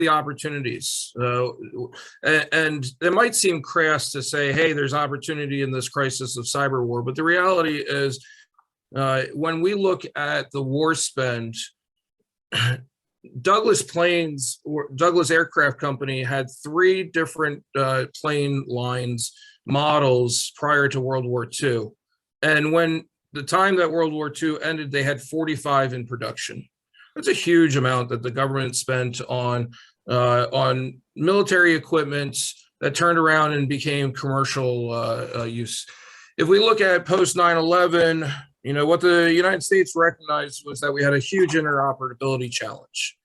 the opportunities. And it might seem crass to say, hey, there's opportunity in this crisis of cyber war, but the reality is when we look at the war spend, Douglas Aircraft Company had 3 different plane lines models prior to World War II. And when the time that World War II ended, they had 45 in production. That's a huge amount that the government spent on military equipment that turned around and became commercial use. If we look at post 9/11, what the United States recognized was that we had a huge interoperability challenge.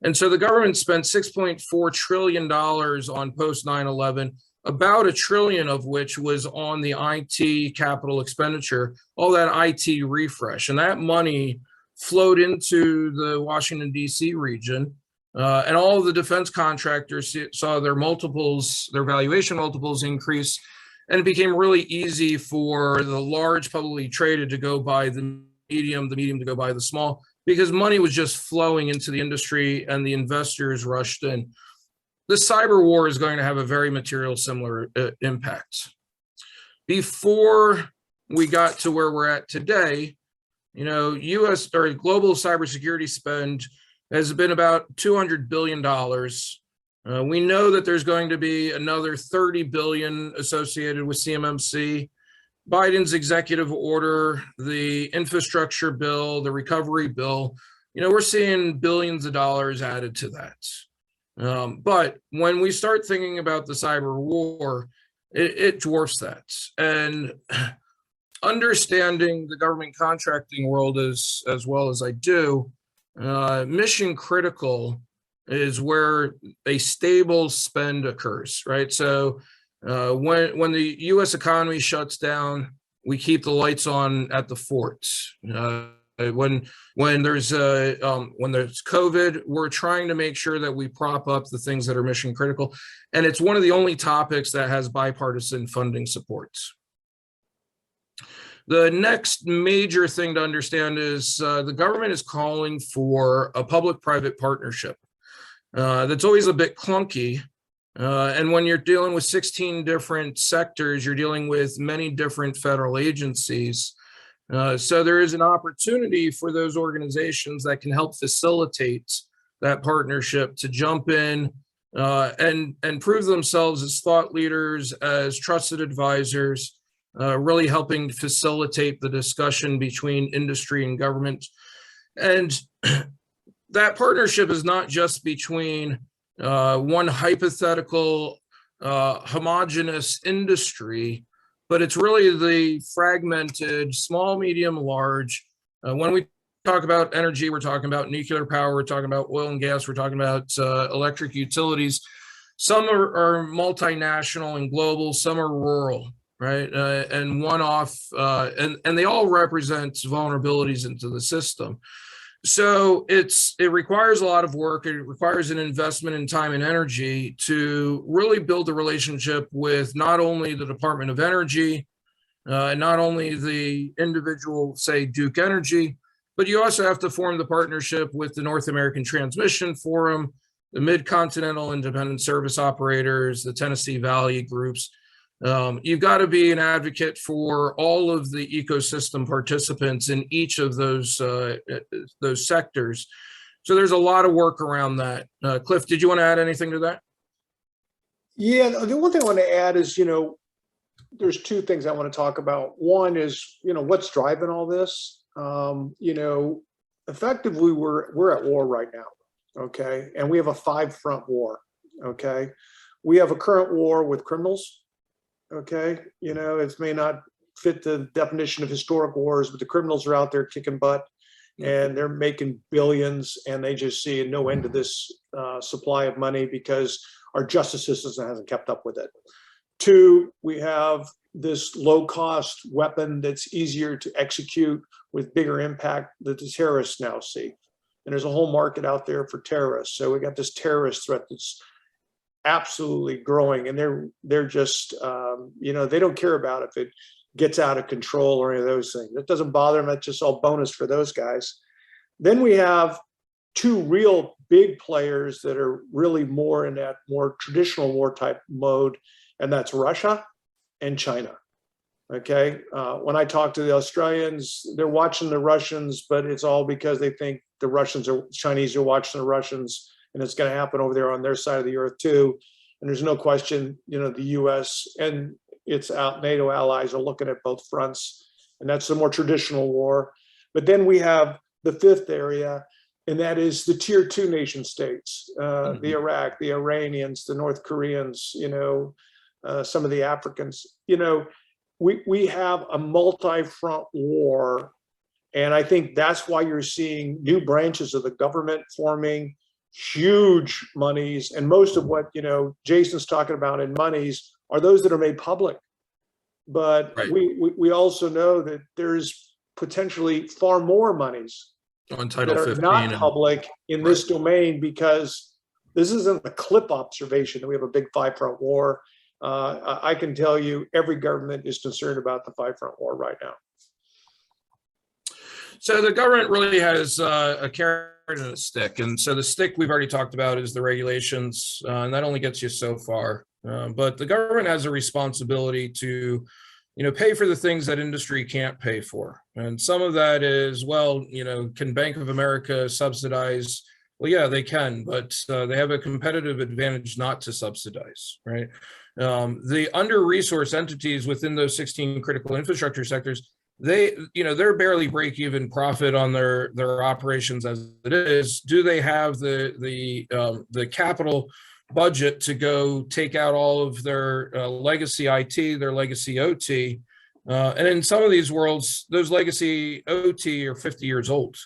And so the government spent $6.4 trillion on post 9/11, about $1 trillion of which was on the IT capital expenditure, all that IT refresh. And that money flowed into the Washington, D.C. region. And all of the defense contractors saw their valuation multiples increase. And it became really easy for the large publicly traded to go buy the medium to go buy the small, because money was just flowing into the industry and the investors rushed in. The cyber war is going to have a very material similar impact. Before we got to where we're at today, U.S. or global cybersecurity spend has been about $200 billion. We know that there's going to be another $30 billion associated with CMMC. Biden's executive order, the infrastructure bill, the recovery bill, we're seeing billions of dollars added to that. But when we start thinking about the cyber war, it dwarfs that. And understanding the government contracting world as well as I do, mission critical is where a stable spend occurs, right? So when the U.S. economy shuts down, we keep the lights on at the forts. When there's COVID, we're trying to make sure that we prop up the things that are mission critical, and it's one of the only topics that has bipartisan funding supports. The next major thing to understand is the government is calling for a public-private partnership. That's always a bit clunky. And when you're dealing with 16 different sectors, you're dealing with many different federal agencies. So there is an opportunity for those organizations that can help facilitate that partnership to jump in and prove themselves as thought leaders, as trusted advisors, really helping facilitate the discussion between industry and government. And that partnership is not just between one hypothetical homogenous industry, but it's really the fragmented small, medium, large. When we talk about energy, we're talking about nuclear power, we're talking about oil and gas, we're talking about electric utilities. Some are multinational and global, some are rural, right? And one-off, and they all represent vulnerabilities into the system. So it requires a lot of work. It requires an investment in time and energy to really build a relationship with not only the Department of Energy, not only the individual, say, Duke Energy, but you also have to form the partnership with the North American Transmission Forum, the Mid-Continental Independent Service Operators, the Tennessee Valley groups. You've got to be an advocate for all of the ecosystem participants in each of those sectors. So there's a lot of work around that. Cliff, did you want to add anything to that? Yeah, the one thing I want to add is, there's two things I want to talk about. One is, what's driving all this? Effectively, we're at war right now, okay? And we have a 5-front war, okay? We have a current war with criminals. Okay, it may not fit the definition of historic wars, but the criminals are out there kicking butt and they're making billions, and they just see no end to this supply of money because our justice system hasn't kept up with it. Two, we have this low-cost weapon that's easier to execute with bigger impact that the terrorists now see. And there's a whole market out there for terrorists. So we got this terrorist threat that's absolutely growing, and they're just they don't care about if it gets out of control or any of those things. That doesn't bother them. That's just all bonus for those guys. Then we have two real big players that are really more in that more traditional war type mode, and that's Russia and China. Okay, when I talk to the Australians, they're watching the Russians, but it's all because they think the Chinese are watching the Russians, and it's going to happen over there on their side of the earth too. And there's no question, the U.S. and its NATO allies are looking at both fronts, and that's the more traditional war. But then we have the fifth area, and that is the tier 2 nation states, the Iraq, the Iranians, the North Koreans, some of the Africans. We have a multi-front war, and I think that's why you're seeing new branches of the government forming, huge monies, and most of what Jason's talking about in monies are those that are made public. But Right. we also know that there's potentially far more monies On Title that are 15 not and public in this domain, because this isn't a clip observation that we have a big 5-front war. I can tell you every government is concerned about the 5-front war right now. So the government really has a carrot and a stick. And so the stick we've already talked about is the regulations, and that only gets you so far. But the government has a responsibility to, pay for the things that industry can't pay for. And some of that is, can Bank of America subsidize? Well, yeah, they can, but they have a competitive advantage not to subsidize, right? The under-resourced entities within those 16 critical infrastructure sectors, they're barely break-even profit on their operations as it is. Do they have the capital budget to go take out all of their legacy IT, their legacy OT? And in some of these worlds, those legacy OT are 50 years old.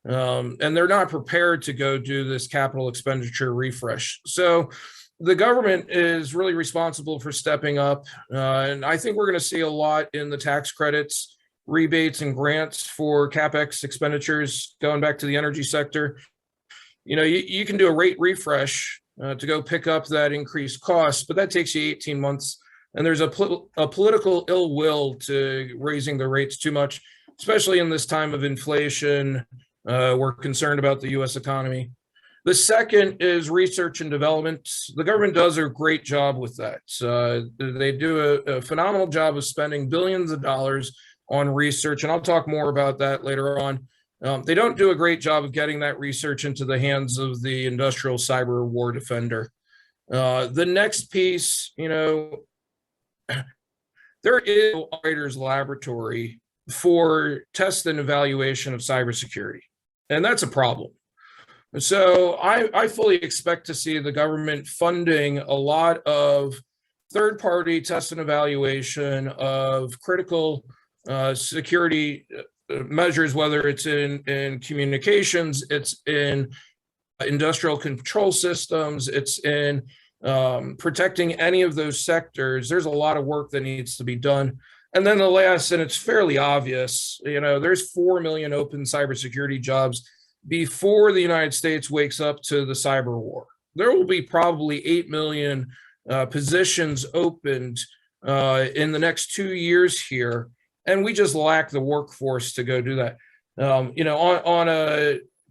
And they're not prepared to go do this capital expenditure refresh. So the government is really responsible for stepping up. And I think we're going to see a lot in the tax credits, rebates, and grants for CapEx expenditures going back to the energy sector. You can do a rate refresh to go pick up that increased cost, but that takes you 18 months. And there's a political ill will to raising the rates too much, especially in this time of inflation. We're concerned about the U.S. economy. The second is research and development. The government does a great job with that. They do a phenomenal job of spending billions of dollars on research, and I'll talk more about that later on. They don't do a great job of getting that research into the hands of the industrial cyber war defender. The next piece, there is an operator's laboratory for test and evaluation of cybersecurity, and that's a problem. So I fully expect to see the government funding a lot of third-party test and evaluation of critical security measures, whether it's in communications, it's in industrial control systems, it's in protecting any of those sectors. There's a lot of work that needs to be done. And then the last, and it's fairly obvious, there's 4 million open cybersecurity jobs before the United States wakes up to the cyber war. There will be probably 8 million positions opened in the next 2 years here, and we just lack the workforce to go do that.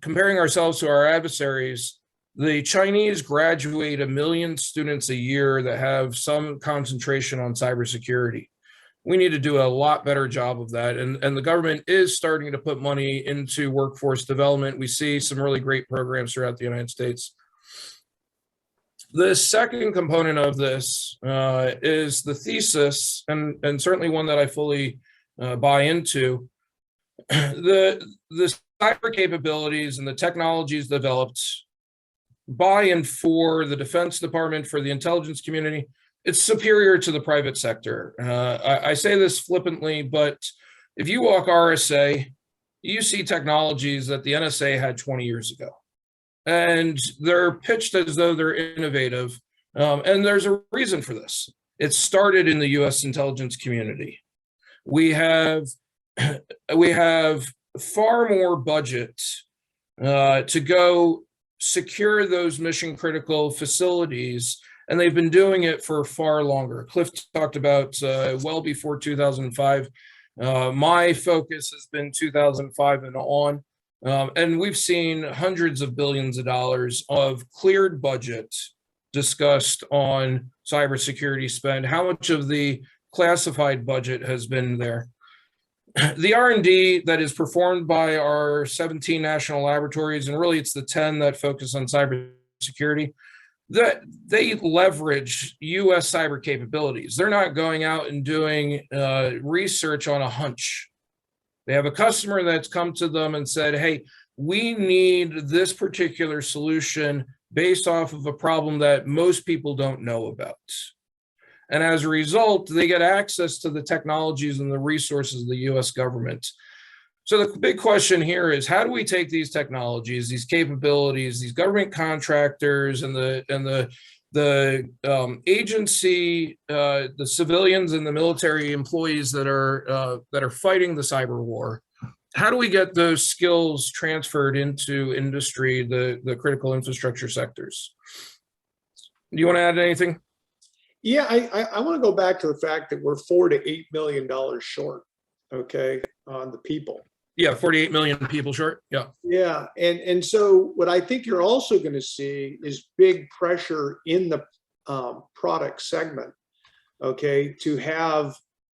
Comparing ourselves to our adversaries, the Chinese graduate 1 million students a year that have some concentration on cybersecurity. We need to do a lot better job of that. And the government is starting to put money into workforce development. We see some really great programs throughout the United States. The second component of this is the thesis, and certainly one that I fully buy into. The cyber capabilities and the technologies developed by and for the Defense Department, for the intelligence community, it's superior to the private sector. I say this flippantly, but if you walk RSA, you see technologies that the NSA had 20 years ago. And they're pitched as though they're innovative. And there's a reason for this. It started in the US intelligence community. We have far more budget to go secure those mission critical facilities, and they've been doing it for far longer. Cliff talked about well before 2005. My focus has been 2005 and on. And we've seen hundreds of billions of dollars of cleared budget discussed on cybersecurity spend. How much of the classified budget has been there? The R&D that is performed by our 17 national laboratories, and really it's the 10 that focus on cybersecurity, that they leverage US cyber capabilities. They're not going out and doing research on a hunch. They have a customer that's come to them and said, hey, we need this particular solution based off of a problem that most people don't know about. And as a result, they get access to the technologies and the resources of the US government. So the big question here is, how do we take these technologies, these capabilities, these government contractors and the agency, the civilians and the military employees that are fighting the cyber war? How do we get those skills transferred into industry, the critical infrastructure sectors? Do you want to add anything? Yeah, I want to go back to the fact that we're $4 to $8 million short, okay, on the people. Yeah, 48 million people short. Yeah. Yeah, and so what I think you're also going to see is big pressure in the product segment, okay, to have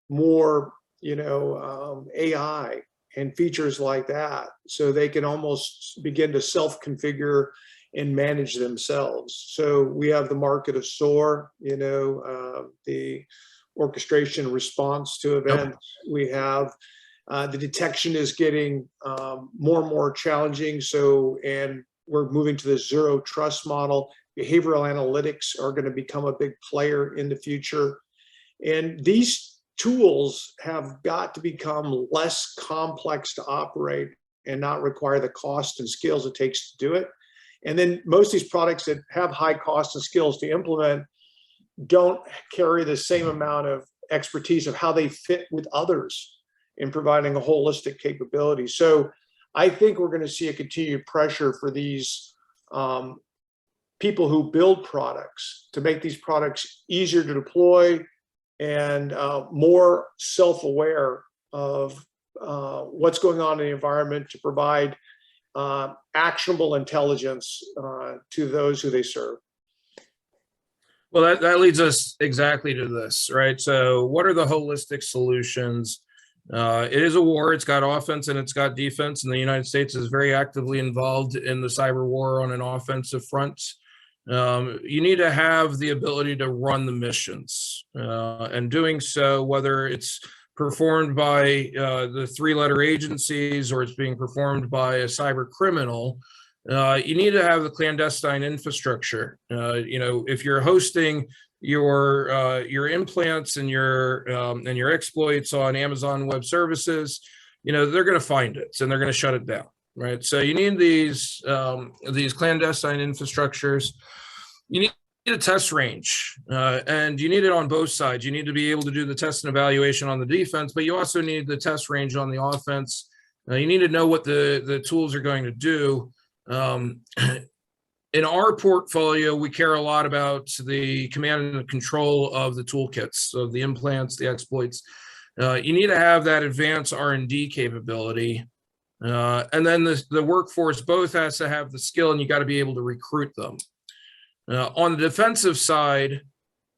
more, AI and features like that, so they can almost begin to self-configure and manage themselves. So we have the market of SOAR, the orchestration and response to events. Yep. We have the detection is getting more and more challenging. And we're moving to the zero trust model. Behavioral analytics are going to become a big player in the future. And these tools have got to become less complex to operate and not require the cost and skills it takes to do it. And then most of these products that have high costs and skills to implement don't carry the same amount of expertise of how they fit with others in providing a holistic capability. So I think we're going to see a continued pressure for these people who build products to make these products easier to deploy and more self-aware of what's going on in the environment to provide actionable intelligence to those who they serve. Well, that leads us exactly to this, right? So what are the holistic solutions? It is a war. It's got offense and it's got defense, and the United States is very actively involved in the cyber war on an offensive front. You need to have the ability to run the missions, and doing so, whether it's performed by the three-letter agencies or it's being performed by a cyber criminal, you need to have the clandestine infrastructure. If you're hosting your implants and your exploits on Amazon Web Services, they're going to find it and they're going to shut it down, right? So you need these clandestine infrastructures. You need a test range, and you need it on both sides. You need to be able to do the test and evaluation on the defense, but you also need the test range on the offense. You need to know what the tools are going to do. In our portfolio, we care a lot about the command and control of the toolkits, of the implants, the exploits. You need to have that advanced R&D capability. And then the workforce both has to have the skill, and you got to be able to recruit them. On the defensive side,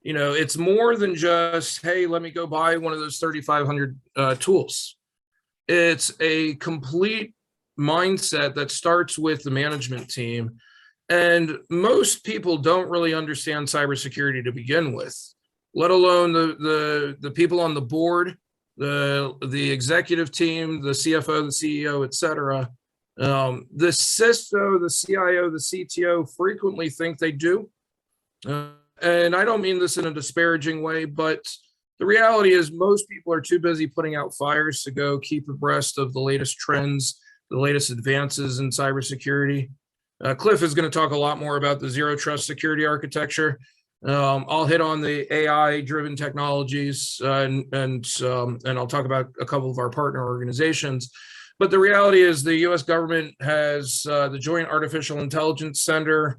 it's more than just, hey, let me go buy one of those 3,500 tools. It's a complete mindset that starts with the management team. And most people don't really understand cybersecurity to begin with, let alone the people on the board, the executive team, the CFO, the CEO, et cetera. The CISO, the CIO, the CTO frequently think they do. And I don't mean this in a disparaging way, but the reality is most people are too busy putting out fires to go keep abreast of the latest trends, the latest advances in cybersecurity. Cliff is going to talk a lot more about the zero trust security architecture. I'll hit on the AI-driven technologies, and I'll talk about a couple of our partner organizations. But the reality is the U.S. government has the Joint Artificial Intelligence Center.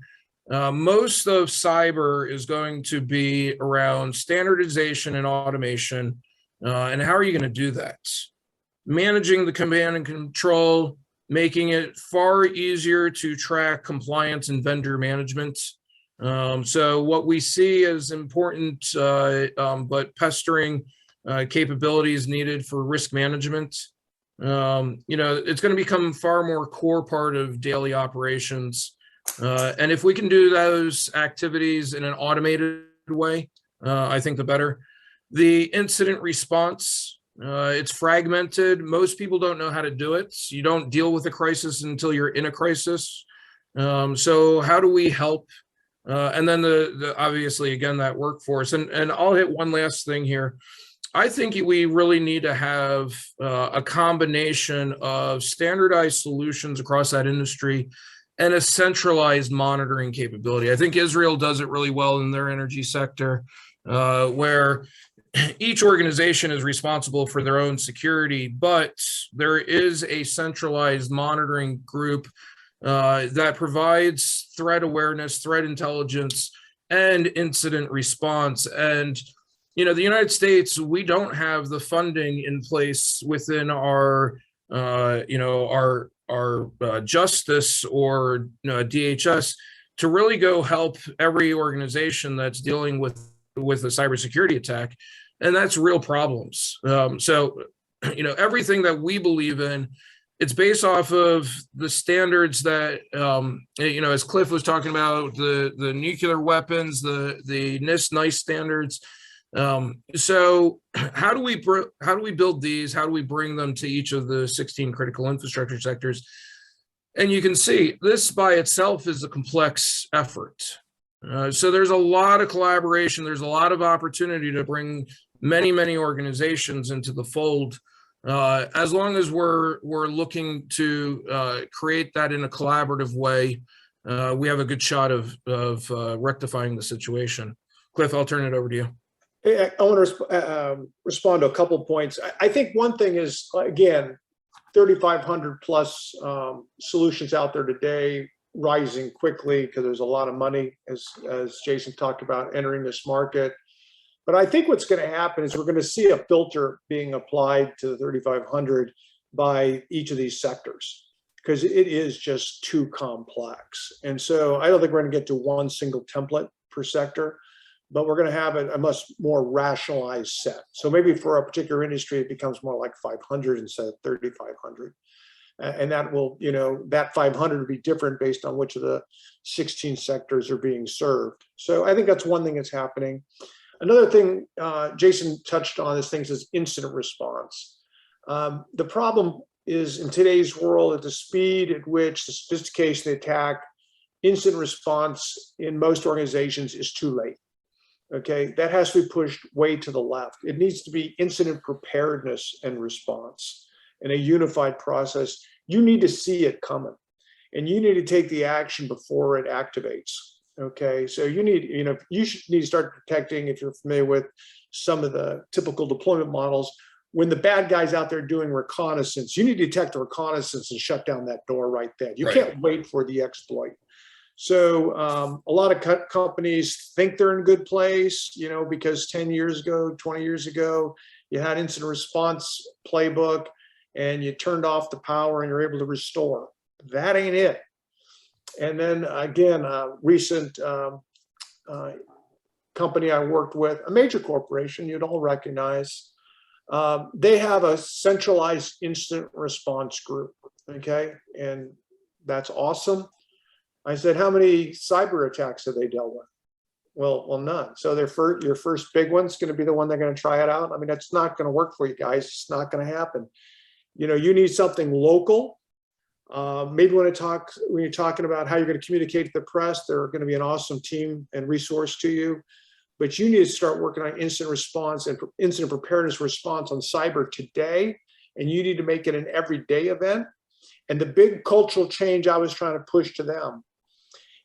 Most of cyber is going to be around standardization and automation. And how are you going to do that? Managing the command and control, making it far easier to track compliance and vendor management. So what we see as important but pestering capabilities needed for risk management. It's going to become far more core part of daily operations. And if we can do those activities in an automated way, I think the better. The incident response, it's fragmented. Most people don't know how to do it. You don't deal with a crisis until you're in a crisis. So how do we help? And then the obviously, again, that workforce. And I'll hit one last thing here. I think we really need to have a combination of standardized solutions across that industry and a centralized monitoring capability. I think Israel does it really well in their energy sector, where each organization is responsible for their own security, but there is a centralized monitoring group that provides threat awareness, threat intelligence, and incident response. And the United States, we don't have the funding in place within our justice or DHS to really go help every organization that's dealing with a cybersecurity attack, and that's real problems. So everything that we believe in, it's based off of the standards that as Cliff was talking about, the nuclear weapons, the NIST NICE standards. So how do we build these? How do we bring them to each of the 16 critical infrastructure sectors? And you can see this by itself is a complex effort. So there's a lot of collaboration. There's a lot of opportunity to bring many, many organizations into the fold. As long as we're looking to create that in a collaborative way, we have a good shot of rectifying the situation. Cliff, I'll turn it over to you. I want to respond to a couple of points. I think one thing is, again, 3,500 plus solutions out there today, rising quickly because there's a lot of money, as Jason talked about, entering this market. But I think what's going to happen is we're going to see a filter being applied to the 3,500 by each of these sectors, because it is just too complex. And so I don't think we're going to get to one single template per sector, but we're going to have a much more rationalized set. So maybe for a particular industry, it becomes more like 500 instead of 3,500. And that will, that 500 will be different based on which of the 16 sectors are being served. So I think that's one thing that's happening. Another thing Jason touched on is incident response. The problem is, in today's world, at the speed at which the sophistication of the attack, incident response in most organizations is too late. Okay, that has to be pushed way to the left. It needs to be incident preparedness and response in a unified process. You need to see it coming, and you need to take the action before it activates. Okay, so you need, you should need to start detecting, if you're familiar with some of the typical deployment models, when the bad guy's out there doing reconnaissance, you need to detect the reconnaissance and shut down that door right then. You can't wait for the exploit. So a lot of companies think they're in a good place, because 10 years ago, 20 years ago, you had incident response playbook and you turned off the power and you're able to restore. That ain't it. And then again, a recent company I worked with, a major corporation you'd all recognize, they have a centralized incident response group, okay? And that's awesome. I said, how many cyber attacks have they dealt with? Well, none. So your first big one's going to be the one they're going to try it out. I mean, that's not going to work for you guys. It's not going to happen. You need something local. Maybe when you're talking about how you're going to communicate to the press, they're going to be an awesome team and resource to you. But you need to start working on incident response and incident preparedness response on cyber today. And you need to make it an everyday event. And the big cultural change I was trying to push to them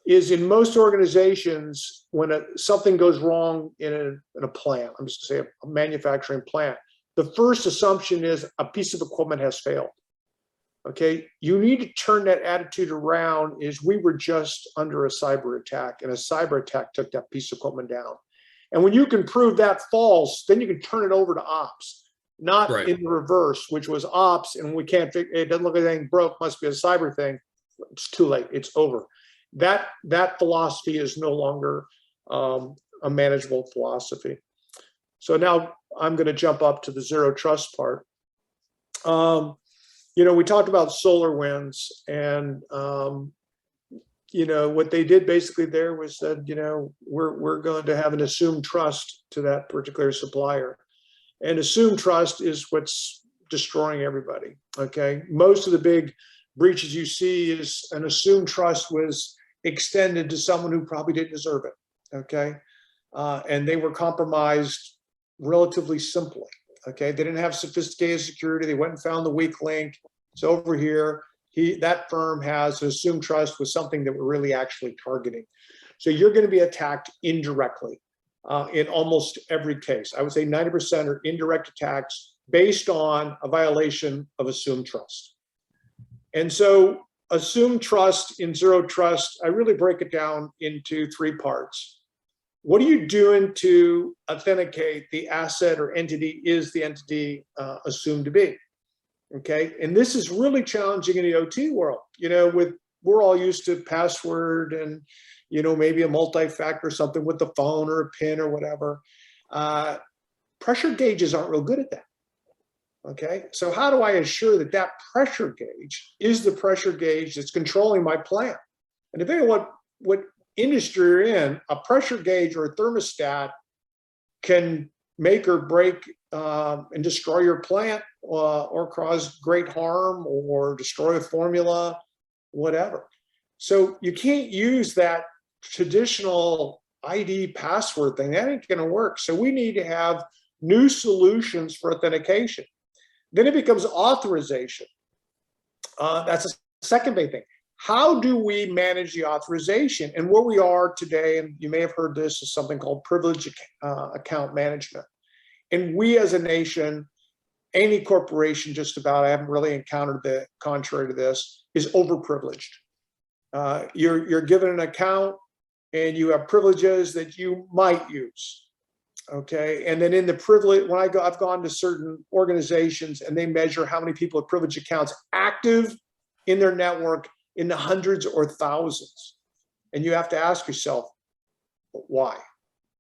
is, in most organizations, when something goes wrong in a plant, I'm just going to say a manufacturing plant, the first assumption is a piece of equipment has failed. Okay, you need to turn that attitude around. Is we were just under a cyber attack, and a cyber attack took that piece of equipment down. And when you can prove that false, then you can turn it over to ops. not Right. in the reverse, which was ops, and we can't figure, it doesn't look like anything broke, must be a cyber thing. It's too late, it's over. That philosophy is no longer a manageable philosophy. So now I'm going to jump up to the zero trust part. You know, we talked about SolarWinds, and you know, what they did basically there was said, you know, we're going to have an assumed trust to that particular supplier. And assumed trust is what's destroying everybody, okay? Most of the big breaches you see is an assumed trust was extended to someone who probably didn't deserve it, okay? And they were compromised relatively simply, okay? They didn't have sophisticated security. They went and found the weak link. It's over here. That firm has assumed trust with something that we're really actually targeting. So you're going to be attacked indirectly in almost every case. I would say 90% are indirect attacks based on a violation of assumed trust. And so assumed trust in zero trust, I really break it down into three parts. What are you doing to authenticate the asset or entity is the entity assumed to be? Okay, and this is really challenging in the OT world. You know, we're all used to password and, you know, maybe a multi-factor, something with the phone or a PIN or whatever. Pressure gauges aren't real good at that. Okay, so how do I assure that that pressure gauge is the pressure gauge that's controlling my plant? And depending on what industry you're in, a pressure gauge or a thermostat can make or break and destroy your plant or cause great harm or destroy a formula, whatever. So you can't use that traditional ID password thing. That ain't going to work. So we need to have new solutions for authentication. Then it becomes authorization. That's a second big thing. How do we manage the authorization? And where we are today, and you may have heard this, is something called privileged account management. And we as a nation, any corporation just about, I haven't really encountered the contrary to this, is overprivileged. You're given an account and you have privileges that you might use. Okay, and then in the privilege, when I've gone to certain organizations and they measure how many people have privileged accounts active in their network in the hundreds or thousands. And you have to ask yourself, why?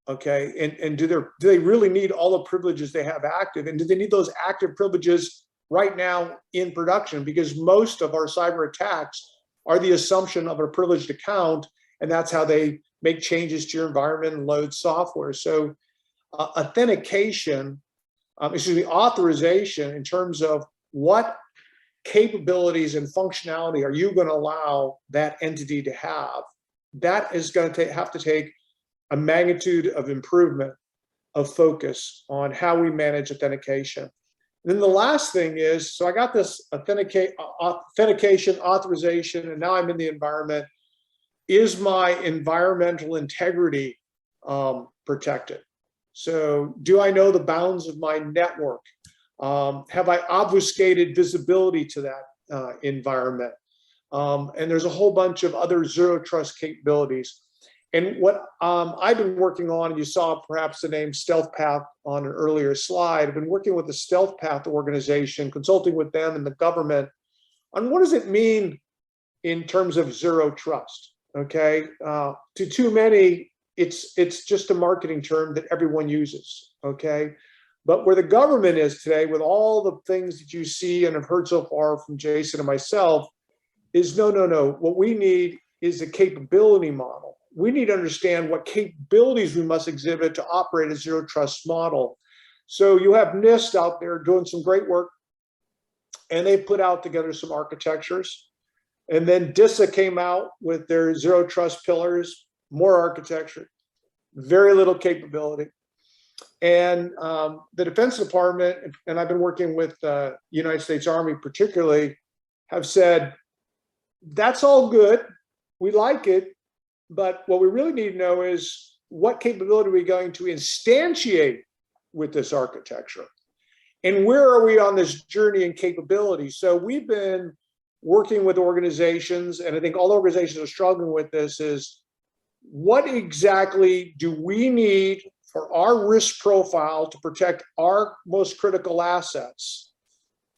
Okay, and do they really need all the privileges they have active? And do they need those active privileges right now in production? Because most of our cyber attacks are the assumption of a privileged account, and that's how they make changes to your environment and load software. So authorization in terms of what capabilities and functionality are you going to allow that entity to have, that is going to have to take a magnitude of improvement of focus on how we manage authentication. And then the last thing is, so I got this authentication, authorization, and now I'm in the environment. Is my environmental integrity protected? So do I know the bounds of my network? Have I obfuscated visibility to that environment? And there's a whole bunch of other zero trust capabilities. And what I've been working on, and you saw perhaps the name Stealth Path on an earlier slide, I've been working with the Stealth Path organization, consulting with them and the government on what does it mean in terms of zero trust, okay? To too many, it's just a marketing term that everyone uses, okay? But where the government is today, with all the things that you see and have heard so far from Jason and myself, is no. What we need is a capability model. We need to understand what capabilities we must exhibit to operate a zero trust model. So you have NIST out there doing some great work, and they put out together some architectures. And then DISA came out with their zero trust pillars, more architecture, very little capability. And the Defense Department, and I've been working with the United States Army particularly, have said, that's all good, we like it, but what we really need to know is what capability are we going to instantiate with this architecture? And where are we on this journey and capability? So we've been working with organizations, and I think all organizations are struggling with this, is what exactly do we need for our risk profile to protect our most critical assets.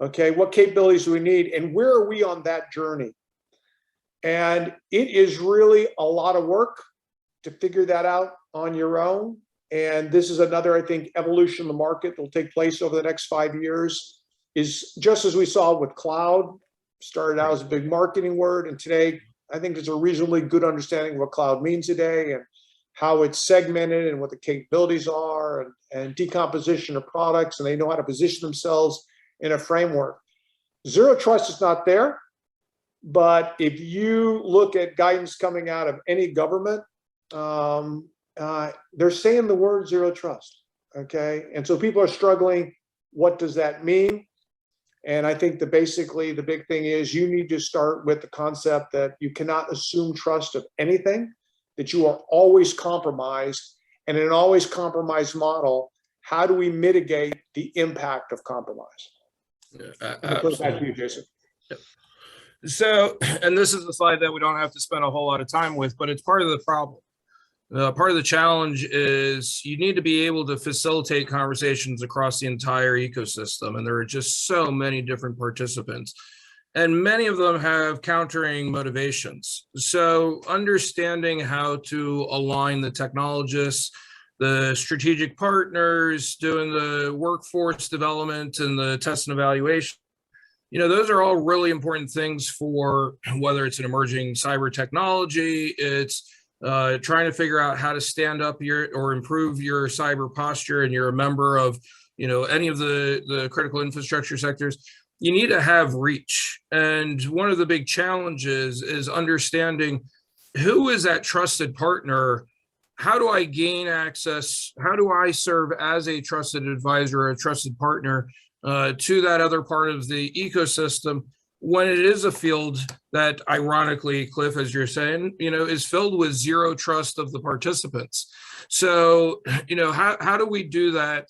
Okay, what capabilities do we need, and where are we on that journey? And it is really a lot of work to figure that out on your own. And this is another, I think, evolution of the market that will take place over the next 5 years, is just as we saw with cloud, started out as a big marketing word. And today, I think there's a reasonably good understanding of what cloud means today and how it's segmented and what the capabilities are, and decomposition of products. And they know how to position themselves in a framework. Zero trust is not there. But if you look at guidance coming out of any government, they're saying the word zero trust, okay? And so people are struggling. What does that mean? And I think that basically the big thing is you need to start with the concept that you cannot assume trust of anything, that you are always compromised. And in an always compromised model, how do we mitigate the impact of compromise? Yeah, Back to you, Jason. Yep. So, and this is a slide that we don't have to spend a whole lot of time with, but it's part of the problem. Part of the challenge is you need to be able to facilitate conversations across the entire ecosystem. And there are just so many different participants, and many of them have countering motivations. So understanding how to align the technologists, the strategic partners, doing the workforce development and the test and evaluation, those are all really important things for whether it's an emerging cyber technology, it's trying to figure out how to stand up or improve your cyber posture, and you're a member of, any of the critical infrastructure sectors. You need to have reach. And one of the big challenges is understanding who is that trusted partner. How do I gain access? How do I serve as a trusted advisor or a trusted partner to that other part of the ecosystem when it is a field that, ironically, Cliff, as you're saying, is filled with zero trust of the participants? So, how do we do that?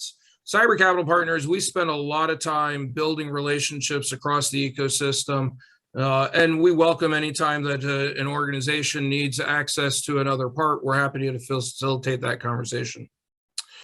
Cyber Capital Partners, we spend a lot of time building relationships across the ecosystem, and we welcome any time that an organization needs access to another part. We're happy to facilitate that conversation.